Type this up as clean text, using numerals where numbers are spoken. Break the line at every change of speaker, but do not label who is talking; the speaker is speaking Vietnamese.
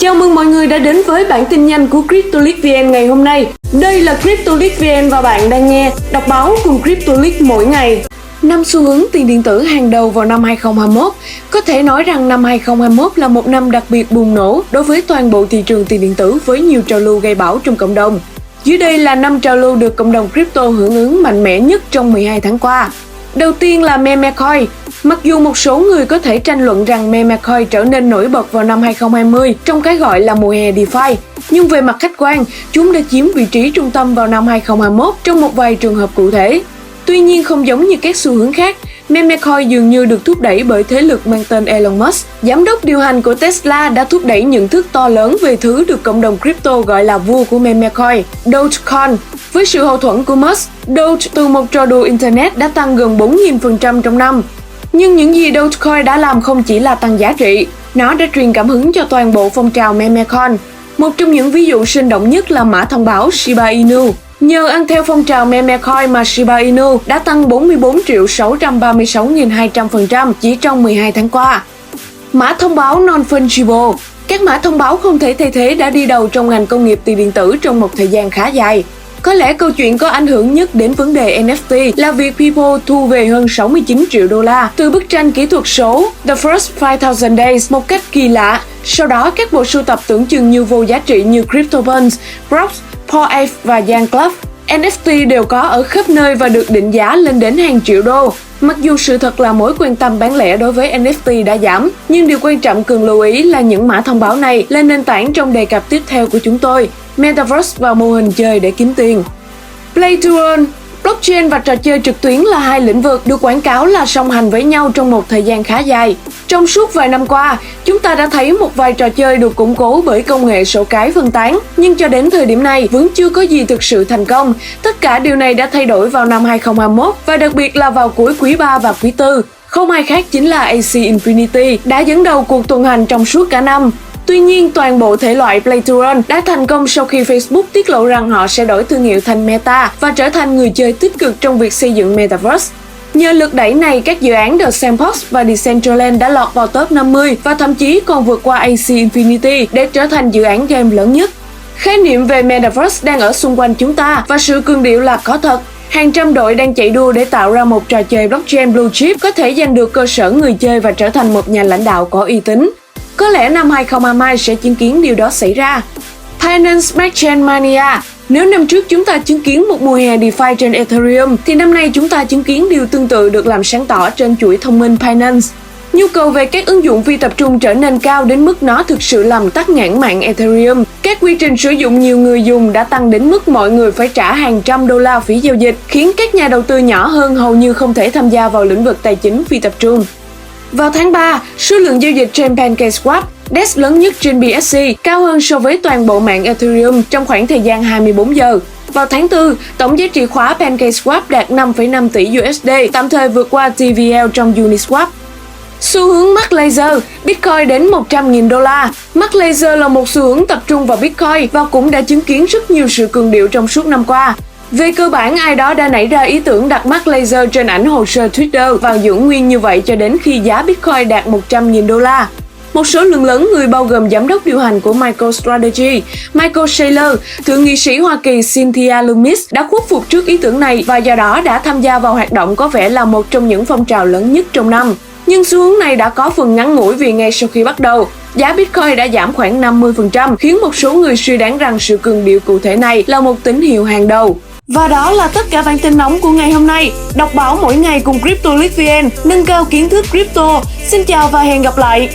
Chào mừng mọi người đã đến với bản tin nhanh của Cryptolitvn ngày hôm nay. Đây là Cryptolitvn và bạn đang nghe đọc báo cùng Cryptolit mỗi ngày. 5 xu hướng tiền điện tử hàng đầu vào năm 2021. Có thể nói rằng năm 2021 là một năm đặc biệt bùng nổ đối với toàn bộ thị trường tiền điện tử với nhiều trào lưu gây bão trong cộng đồng. Dưới đây là 5 trào lưu được cộng đồng crypto hưởng ứng mạnh mẽ nhất trong 12 tháng qua. Đầu tiên là Memecoin. Mặc dù một số người có thể tranh luận rằng Memecoin trở nên nổi bật vào năm 2020 trong cái gọi là mùa hè DeFi, nhưng về mặt khách quan, chúng đã chiếm vị trí trung tâm vào năm 2021 trong một vài trường hợp cụ thể. Tuy nhiên, không giống như các xu hướng khác, Memecoin dường như được thúc đẩy bởi thế lực mang tên Elon Musk. Giám đốc điều hành của Tesla đã thúc đẩy nhận thức to lớn về thứ được cộng đồng crypto gọi là vua của Memecoin, Dogecoin. Với sự hậu thuẫn của Musk, Doge từ một trò đùa Internet đã tăng gần 4.000% trong năm. Nhưng những gì Dogecoin đã làm không chỉ là tăng giá trị, nó đã truyền cảm hứng cho toàn bộ phong trào Memecoin. Một trong những ví dụ sinh động nhất là mã thông báo Shiba Inu. Nhờ ăn theo phong trào Memecoin mà Shiba Inu đã tăng 44.636.200% chỉ trong 12 tháng qua. Mã thông báo Non-Fungible. Các mã thông báo không thể thay thế đã đi đầu trong ngành công nghiệp tiền điện tử trong một thời gian khá dài. Có lẽ câu chuyện có ảnh hưởng nhất đến vấn đề NFT là việc People thu về hơn 69 triệu đô la từ bức tranh kỹ thuật số The First 5000 Days một cách kỳ lạ. Sau đó, các bộ sưu tập tưởng chừng như vô giá trị như CryptoPunks, Props, Bored Ape và Jan Club. NFT đều có ở khắp nơi và được định giá lên đến hàng triệu đô. Mặc dù sự thật là mối quan tâm bán lẻ đối với NFT đã giảm, nhưng điều quan trọng cần lưu ý là những mã thông báo này là nền tảng trong đề cập tiếp theo của chúng tôi, Metaverse và mô hình chơi để kiếm tiền. Play to earn. Blockchain và trò chơi trực tuyến là hai lĩnh vực được quảng cáo là song hành với nhau trong một thời gian khá dài. Trong suốt vài năm qua, chúng ta đã thấy một vài trò chơi được củng cố bởi công nghệ sổ cái phân tán, nhưng cho đến thời điểm này vẫn chưa có gì thực sự thành công. Tất cả điều này đã thay đổi vào năm 2021 và đặc biệt là vào cuối quý 3 và quý 4. Không ai khác chính là AC Infinity đã dẫn đầu cuộc tuần hành trong suốt cả năm. Tuy nhiên, toàn bộ thể loại Play to Earn đã thành công sau khi Facebook tiết lộ rằng họ sẽ đổi thương hiệu thành Meta và trở thành người chơi tích cực trong việc xây dựng Metaverse. Nhờ lực đẩy này, các dự án The Sandbox và Decentraland đã lọt vào top 50 và thậm chí còn vượt qua AC Infinity để trở thành dự án game lớn nhất. Khái niệm về Metaverse đang ở xung quanh chúng ta và sự cường điệu là có thật. Hàng trăm đội đang chạy đua để tạo ra một trò chơi blockchain blue chip có thể giành được cơ sở người chơi và trở thành một nhà lãnh đạo có uy tín. Có lẽ năm 2022 sẽ chứng kiến điều đó xảy ra. Binance Smart Chain Mania. Nếu năm trước chúng ta chứng kiến một mùa hè DeFi trên Ethereum, thì năm nay chúng ta chứng kiến điều tương tự được làm sáng tỏ trên chuỗi thông minh Binance. Nhu cầu về các ứng dụng phi tập trung trở nên cao đến mức nó thực sự làm tắc nghẽn mạng Ethereum. Các quy trình sử dụng nhiều người dùng đã tăng đến mức mọi người phải trả hàng trăm đô la phí giao dịch, khiến các nhà đầu tư nhỏ hơn hầu như không thể tham gia vào lĩnh vực tài chính phi tập trung. Vào tháng 3, số lượng giao dịch trên PancakeSwap, DEX lớn nhất trên BSC, cao hơn so với toàn bộ mạng Ethereum trong khoảng thời gian 24 giờ. Vào tháng 4, tổng giá trị khóa PancakeSwap đạt 5,5 tỷ USD, tạm thời vượt qua TVL trong Uniswap. Xu hướng Mark Laser, Bitcoin đến 100.000 đô la. Mark Laser là một xu hướng tập trung vào Bitcoin và cũng đã chứng kiến rất nhiều sự cường điệu trong suốt năm qua. Về cơ bản, ai đó đã nảy ra ý tưởng đặt Mark Laser trên ảnh hồ sơ Twitter và giữ nguyên như vậy cho đến khi giá Bitcoin đạt 100.000 đô la. Một số lượng lớn người bao gồm giám đốc điều hành của MicroStrategy, Michael Saylor, thượng nghị sĩ Hoa Kỳ Cynthia Lummis đã khuất phục trước ý tưởng này và do đó đã tham gia vào hoạt động có vẻ là một trong những phong trào lớn nhất trong năm. Nhưng xu hướng này đã có phần ngắn ngủi vì ngay sau khi bắt đầu, giá Bitcoin đã giảm khoảng 50%, khiến một số người suy đoán rằng sự cường điệu cụ thể này là một tín hiệu hàng đầu. Và đó là tất cả bản tin nóng của ngày hôm nay. Đọc báo mỗi ngày cùng Cryptolitvn, nâng cao kiến thức crypto. Xin chào và hẹn gặp lại!